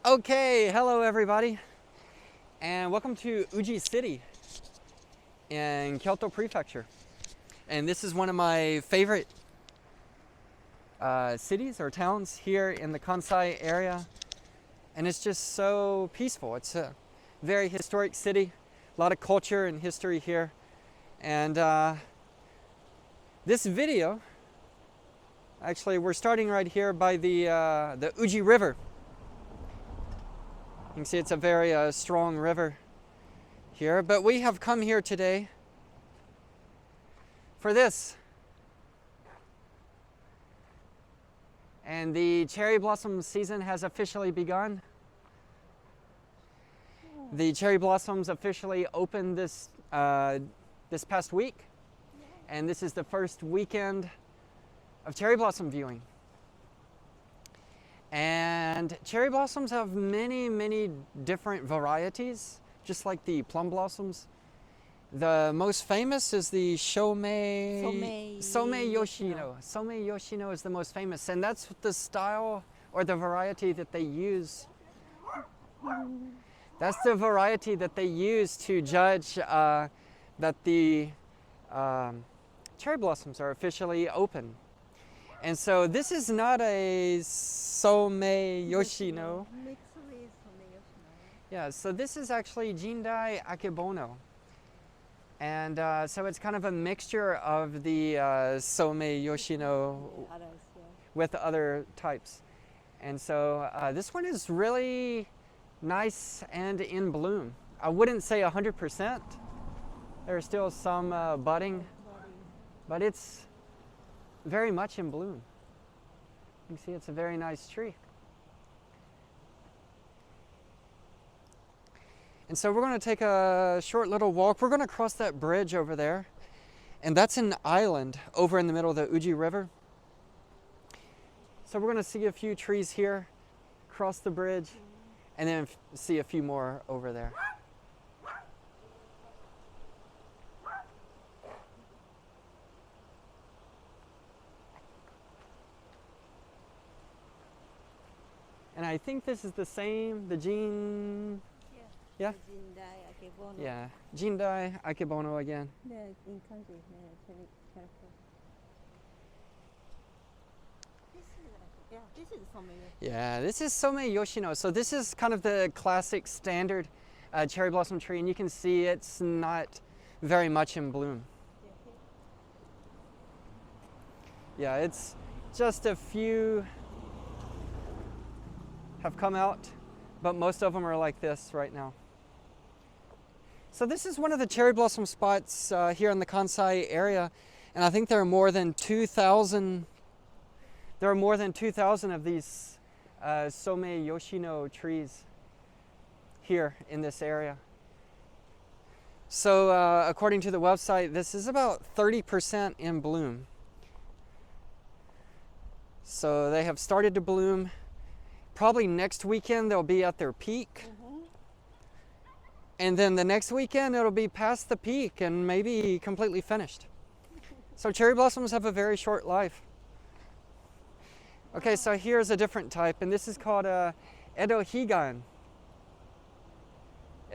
Okay, hello everybody, and welcome to Uji City in Kyoto prefecture. And this is one of my favorite cities or towns here in the Kansai area, and it's just so peaceful. It's a very historic city, a lot of culture and history here. And this video, actually we're starting right here by the Uji River. You can see it's a very strong river here, but we have come here today for this. And the cherry blossom season has officially begun. The cherry blossoms officially opened this past week, and this is the first weekend of cherry blossom viewing. And cherry blossoms have many different varieties, just like the plum blossoms. The most famous is the Somei Yoshino. Somei Yoshino is the most famous, and that's the style or the variety that they use. That's the variety that they use to judge that the cherry blossoms are officially open. And so this is not a Somei Yoshino. Yeah, so this is actually Jindai Akebono. And so it's kind of a mixture of the Somei Yoshino with other types. And so this one is really nice and in bloom. I wouldn't say 100%. There's still some budding, but it's very much in bloom. You can see it's a very nice tree. And so we're going to take a short little walk. We're going to cross that bridge over there. And that's an island over in the middle of the Uji River. So we're going to see a few trees here, cross the bridge, and then see a few more over there. And I think this is the same, the yeah? Jindai Akebono. Yeah, Jindai Akebono again. Yeah, in kanji, character. This is Somei. Yeah, this is Somei Yoshino. So this is kind of the classic standard cherry blossom tree, and you can see it's not very much in bloom. Yeah, it's just a few have come out, but most of them are like this right now. So this is one of the cherry blossom spots here in the Kansai area, and I think there are more than 2,000. There are more than 2,000 of these Somei Yoshino trees here in this area. So according to the website, this is about 30% in bloom. So they have started to bloom. Probably next weekend they'll be at their peak. And then the next weekend it'll be past the peak and maybe completely finished. So cherry blossoms have a very short life. Okay, so here's a different type, and this is called Edo Higan.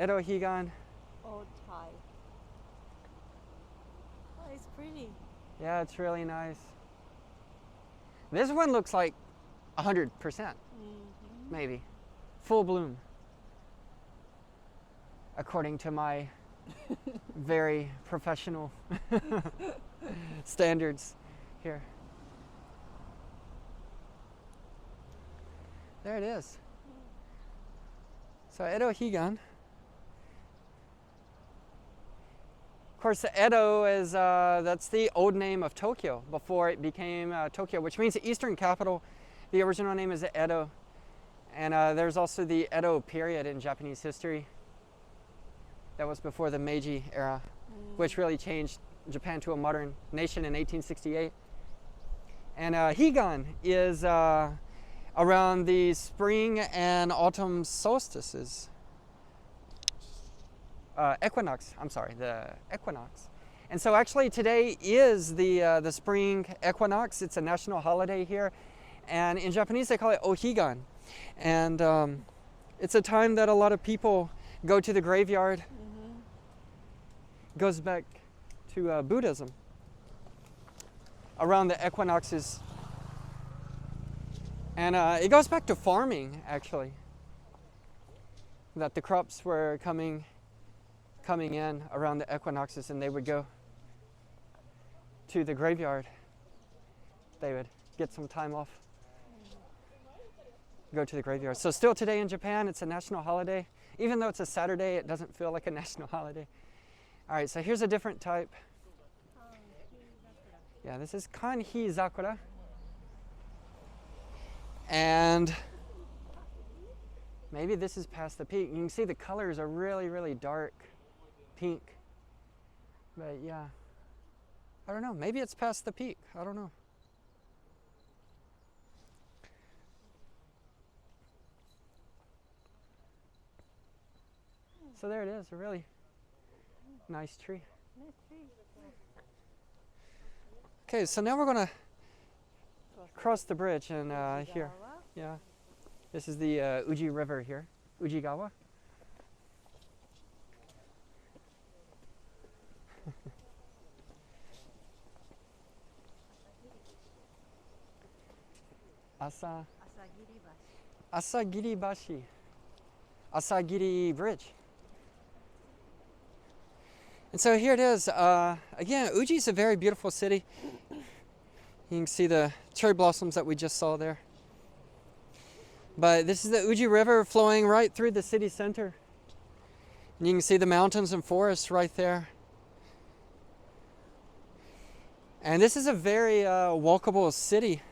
Edo Higan. Old type. Oh, it's pretty. Yeah, it's really nice. This one looks like 100%, maybe. Full bloom. According to my very professional standards here. There it is. So Edo Higan. Of course, Edo is that's the old name of Tokyo before it became Tokyo, which means the Eastern capital. The original name is Edo, and there's also the Edo period in Japanese history. That was before the Meiji era, which really changed Japan to a modern nation in 1868. And Higan is around the spring and autumn solstices. Equinox, I'm sorry, the equinox. And so actually today is the spring equinox. It's a national holiday here. And in Japanese they call it Ohigan. And It's a time that a lot of people go to the graveyard. Goes back to Buddhism. Around the equinoxes. And it goes back to farming, actually. That the crops were coming in around the equinoxes, and they would go to the graveyard. They would get some time off, go to the graveyard. So still today in Japan, it's a national holiday. Even though it's a Saturday, it doesn't feel like a national holiday. All right, so here's a different type. Yeah, this is Kanhi Zakura. And maybe this is past the peak. You can see the colors are really, really dark pink. But yeah, I don't know. Maybe it's past the peak. I don't know. So there it is, a really nice tree. Okay, so now we're going to cross the bridge and here. Yeah. This is the Uji River here, Ujigawa. Asagiri Bashi. Asagiri Bridge. And so here it is. Again, Uji is a very beautiful city. You can see the cherry blossoms that we just saw there. But this is the Uji River flowing right through the city center. And you can see the mountains and forests right there. And this is a very walkable city.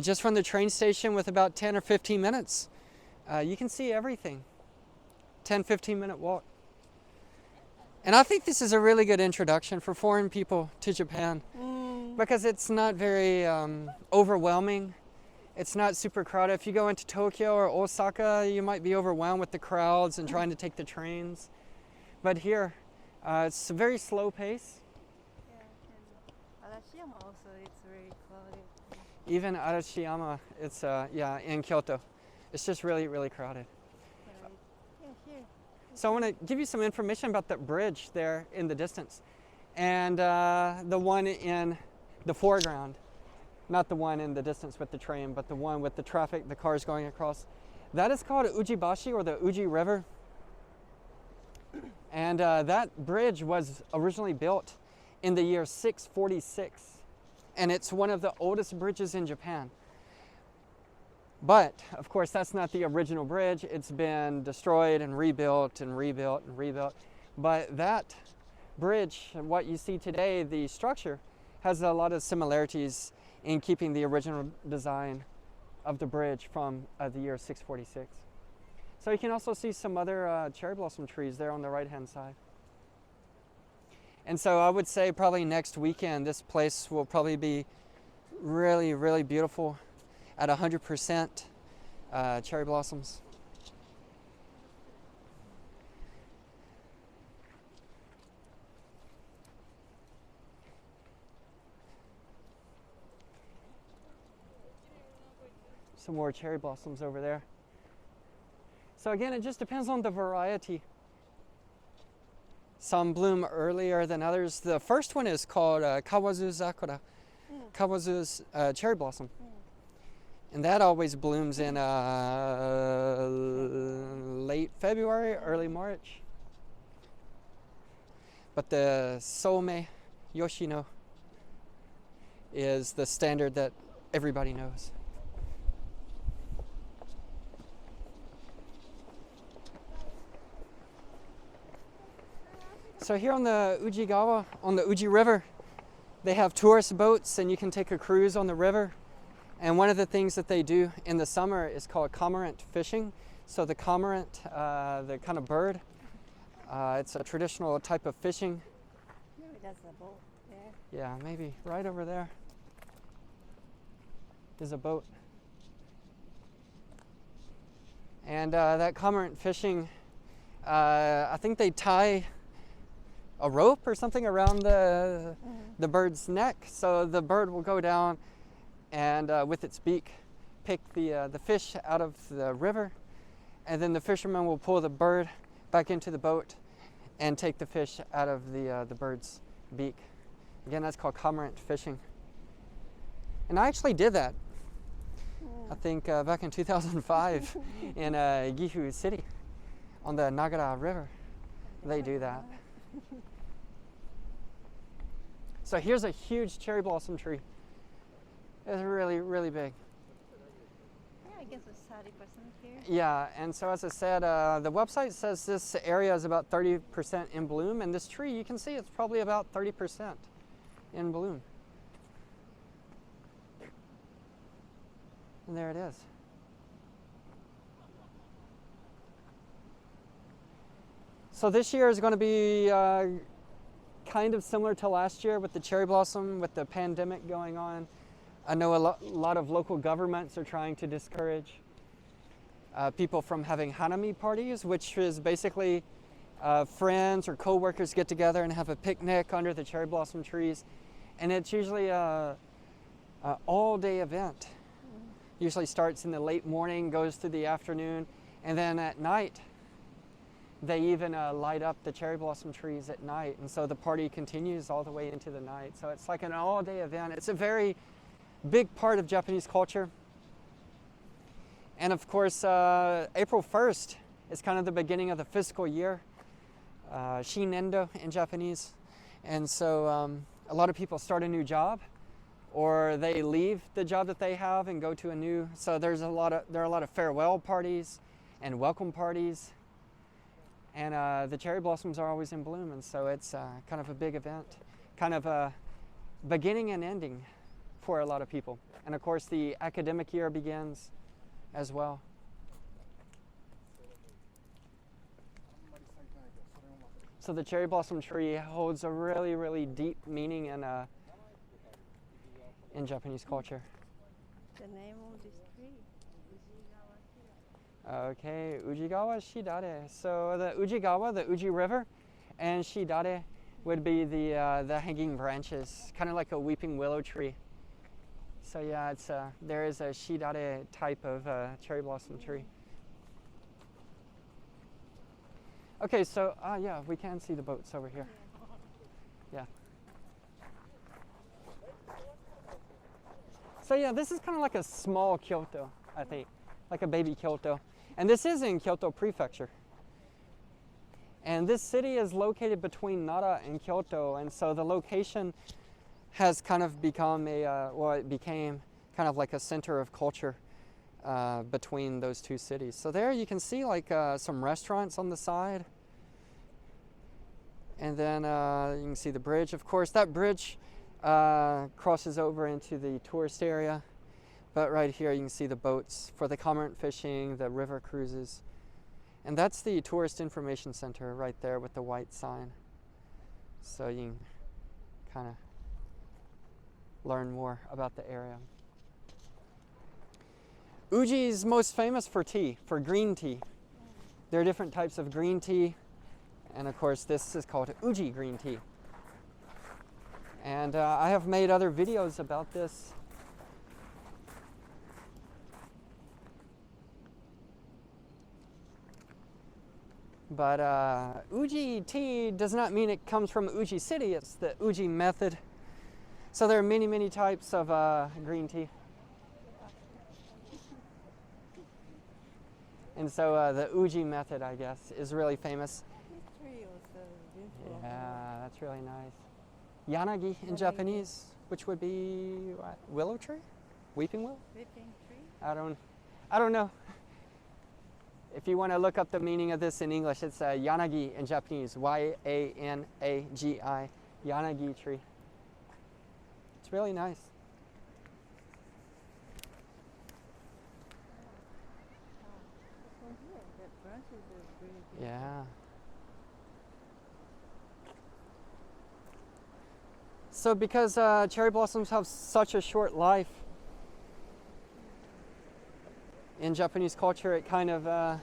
Just from the train station with about 10 or 15 minutes. You can see everything. 10-15 minute walk. And I think this is a really good introduction for foreign people to Japan because it's not very overwhelming. It's not super crowded. If you go into Tokyo or Osaka, you might be overwhelmed with the crowds and trying to take the trains. But here, it's a very slow pace. Yeah, and Arashiyama also, it's very crowded. Even Arashiyama, it's in Kyoto. It's just really, really crowded. So I want to give you some information about that bridge there in the distance and the one in the foreground, not the one in the distance with the train, but the one with the traffic, the cars going across. That is called Uji Bashi, or the Uji River. And that bridge was originally built in the year 646, and it's one of the oldest bridges in Japan. But, of course, that's not the original bridge. It's been destroyed and rebuilt and rebuilt and rebuilt. But that bridge, what you see today, the structure, has a lot of similarities in keeping the original design of the bridge from the year 646. So you can also see some other cherry blossom trees there on the right-hand side. And so I would say probably next weekend, this place will probably be really, really beautiful. At 100% cherry blossoms. Some more cherry blossoms over there. So again, it just depends on the variety. Some bloom earlier than others. The first one is called Kawazu Zakura, Kawazu's cherry blossom. And that always blooms in late February, early March. But the Some Yoshino is the standard that everybody knows. So here on the Ujigawa, on the Uji River, they have tourist boats and you can take a cruise on the river. And one of the things that they do in the summer is called cormorant fishing. So the cormorant, the kind of bird, it's a traditional type of fishing. Maybe that's a boat there. Yeah, maybe right over there is a boat. And that cormorant fishing, I think they tie a rope or something around the bird's neck, so the bird will go down and with its beak pick the fish out of the river, and then the fisherman will pull the bird back into the boat and take the fish out of the bird's beak. Again, that's called cormorant fishing. And I actually did that, I think back in 2005 in Gifu City on the Agata River. They do that. So here's a huge cherry blossom tree. It's really, really big. Yeah, I guess it's 30% here. Yeah, and so as I said, the website says this area is about 30% in bloom, and this tree, you can see it's probably about 30% in bloom. And there it is. So this year is going to be kind of similar to last year with the cherry blossom, with the pandemic going on. I know a lot of local governments are trying to discourage people from having hanami parties, which is basically friends or co-workers get together and have a picnic under the cherry blossom trees. And it's usually a all-day event. Usually starts in the late morning, goes through the afternoon, and then at night, they even light up the cherry blossom trees at night, and so the party continues all the way into the night. So it's like an all-day event. It's a very big part of Japanese culture. And of course, April 1st is kind of the beginning of the fiscal year, Shinendo in Japanese. And so a lot of people start a new job, or they leave the job that they have and go to a new. So there are a lot of farewell parties and welcome parties. And the cherry blossoms are always in bloom, and so it's kind of a big event, kind of a beginning and ending for a lot of people. And of course, the academic year begins as well. So the cherry blossom tree holds a really, really deep meaning in Japanese culture. The name of this tree. Okay, Ujigawa Shidare. So the Ujigawa, the Uji River, and Shidare would be the hanging branches, kind of like a weeping willow tree. So yeah, there is a Shidare type of cherry blossom tree. Okay, so yeah, we can see the boats over here. Yeah. So yeah, this is kind of like a small Kyoto, I think, like a baby Kyoto. And this is in Kyoto prefecture. And this city is located between Nara and Kyoto, and so the location has kind of become it became kind of like a center of culture between those two cities. So there you can see like some restaurants on the side. And then you can see the bridge. Of course, that bridge crosses over into the tourist area. But right here you can see the boats for the cormorant fishing, the river cruises. And that's the tourist information center right there with the white sign. So you can kind of learn more about the area. Uji is most famous for tea, for green tea. There are different types of green tea. And of course this is called Uji green tea. And I have made other videos about this. But Uji tea does not mean it comes from Uji City. It's the Uji method. So there are many, many types of green tea. And so the Uji method, I guess, is really famous. This tree was beautiful. Yeah, that's really nice. Yanagi in Japanese, which would be what? Willow tree? Weeping willow? Weeping tree. I don't know. If you want to look up the meaning of this in English, it's Yanagi in Japanese, Y-A-N-A-G-I, Yanagi tree. It's really nice. From here, the branches are really beautiful. Yeah. So because cherry blossoms have such a short life, in Japanese culture, it kind of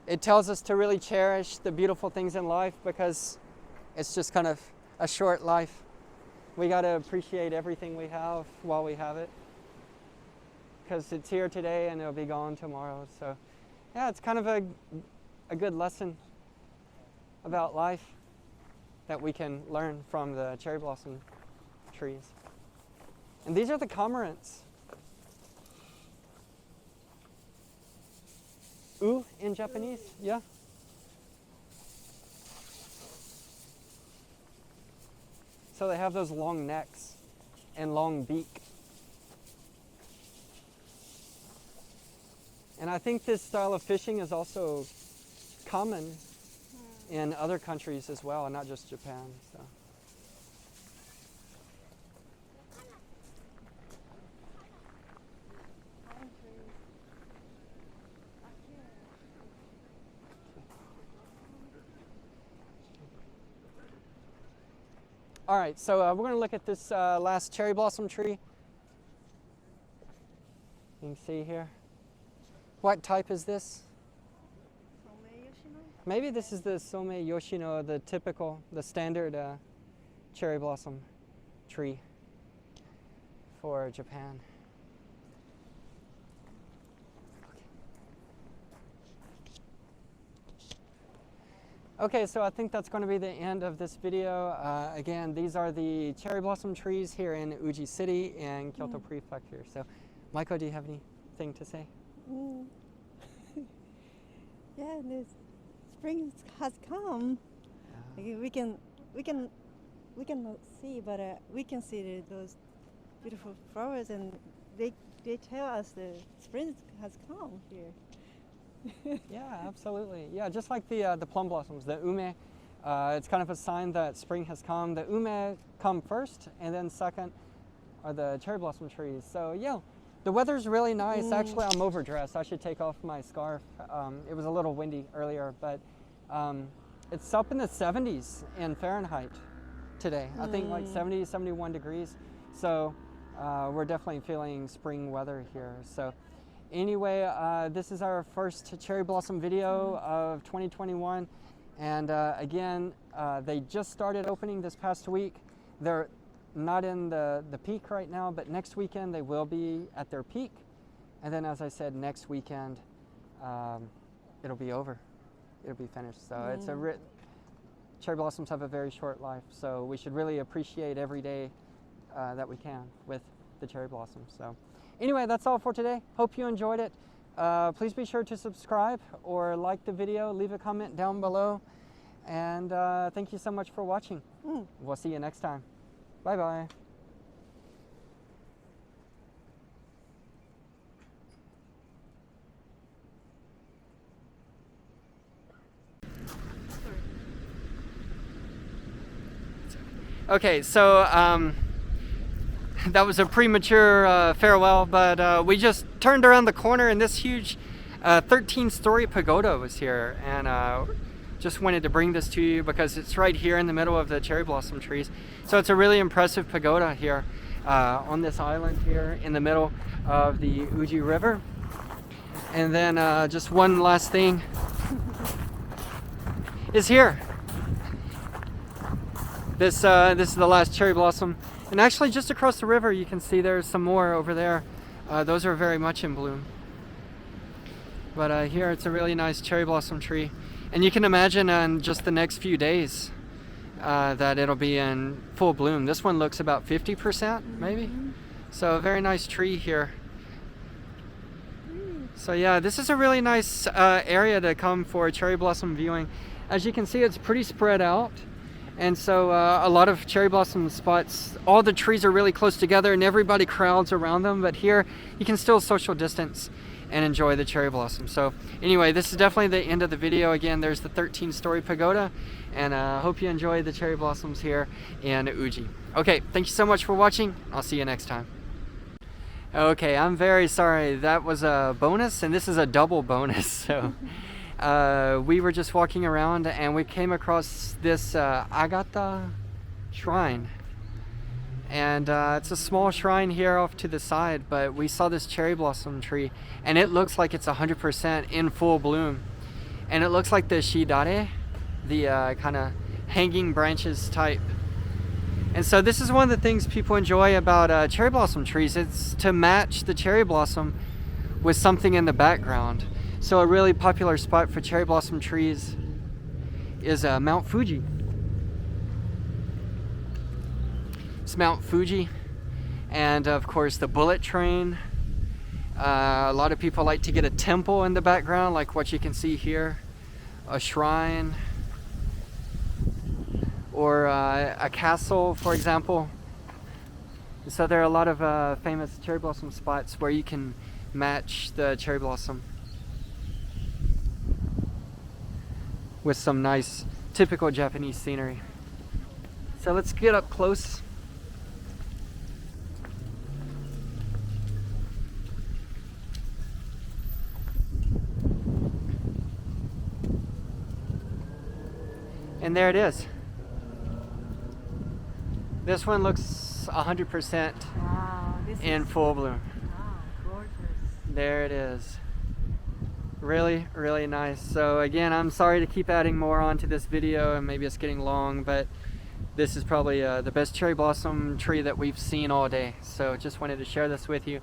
it tells us to really cherish the beautiful things in life because it's just kind of a short life. We got to appreciate everything we have while we have it because it's here today and it'll be gone tomorrow. So Yeah, it's kind of a good lesson about life that we can learn from the cherry blossom trees. And these are the cormorants. U in Japanese, yeah. So they have those long necks and long beak. And I think this style of fishing is also common in other countries as well, not just Japan. So. All right, so we're going to look at this last cherry blossom tree. You can see here. What type is this? Maybe this is the Some Yoshino, the typical, the standard cherry blossom tree for Japan. Okay, so I think that's going to be the end of this video. Again, these are the cherry blossom trees here in Uji City in Kyoto Prefecture. So, Maiko, do you have anything to say? Yeah, the spring has come. We cannot see, but we can see those beautiful flowers, and they tell us the spring has come here. Yeah, absolutely. Yeah, just like the plum blossoms, the ume, it's kind of a sign that spring has come. The ume come first, and then second are the cherry blossom trees. So yeah, the weather's really nice. Actually, I'm overdressed. I should take off my scarf. It was a little windy earlier, but it's up in the 70s in Fahrenheit today. I think like 70, 71 degrees. So we're definitely feeling spring weather here. So. Anyway, this is our first cherry blossom video of 2021, and again, they just started opening this past week. They're not in the peak right now, but next weekend they will be at their peak, and then as I said, next weekend it'll be over, it'll be finished. So it's cherry blossoms have a very short life, so we should really appreciate every day that we can with the cherry blossoms. So. Anyway, that's all for today. Hope you enjoyed it. Please be sure to subscribe or like the video, leave a comment down below. And thank you so much for watching. We'll see you next time. Bye-bye. Okay, so that was a premature farewell, but we just turned around the corner and this huge 13-story pagoda was here, and just wanted to bring this to you because it's right here in the middle of the cherry blossom trees. So it's a really impressive pagoda here on this island here in the middle of the Uji River. And then just one last thing is here. This is the last cherry blossom. And actually just across the river you can see there's some more over there. Those are very much in bloom. But here it's a really nice cherry blossom tree. And you can imagine in just the next few days that it'll be in full bloom. This one looks about 50% maybe. So a very nice tree here. So yeah, this is a really nice area to come for cherry blossom viewing. As you can see, it's pretty spread out. And so a lot of cherry blossom spots, all the trees are really close together and everybody crowds around them, but here you can still social distance and enjoy the cherry blossom. So anyway, this is definitely the end of the video. Again, there's the 13-story pagoda, and hope you enjoy the cherry blossoms here in Uji. Okay, thank you so much for watching. I'll see you next time. Okay, I'm very sorry. That was a bonus, and this is a double bonus. So. We were just walking around and we came across this Agata Shrine, and it's a small shrine here off to the side, but we saw this cherry blossom tree and it looks like it's 100% in full bloom, and it looks like the shidare, the kind of hanging branches type. And so this is one of the things people enjoy about cherry blossom trees. It's to match the cherry blossom with something in the background. So a really popular spot for cherry blossom trees is Mount Fuji. It's Mount Fuji, and of course the bullet train. A lot of people like to get a temple in the background, like what you can see here, a shrine, or a castle, for example. So there are a lot of famous cherry blossom spots where you can match the cherry blossom with some nice typical Japanese scenery. So let's get up close. And there it is. This one looks 100% Wow, this in is full bloom. wow, gorgeous. There it is. Really, really nice. So again, I'm sorry to keep adding more onto this video, and maybe it's getting long, but this is probably the best cherry blossom tree that we've seen all day. So just wanted to share this with you.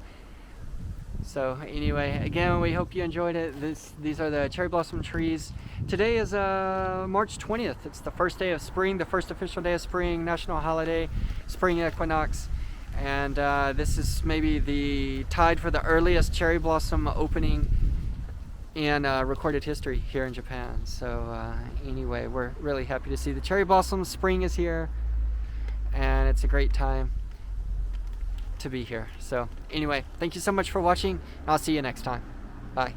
So anyway, again, we hope you enjoyed it. These are the cherry blossom trees. Today is March 20th. It's the first day of spring, the first official day of spring, national holiday, spring equinox. And this is maybe the tied for the earliest cherry blossom opening in recorded history here in Japan. So anyway, we're really happy to see the cherry blossoms. Spring is here, and it's a great time to be here. So anyway, thank you so much for watching, and I'll see you next time. Bye.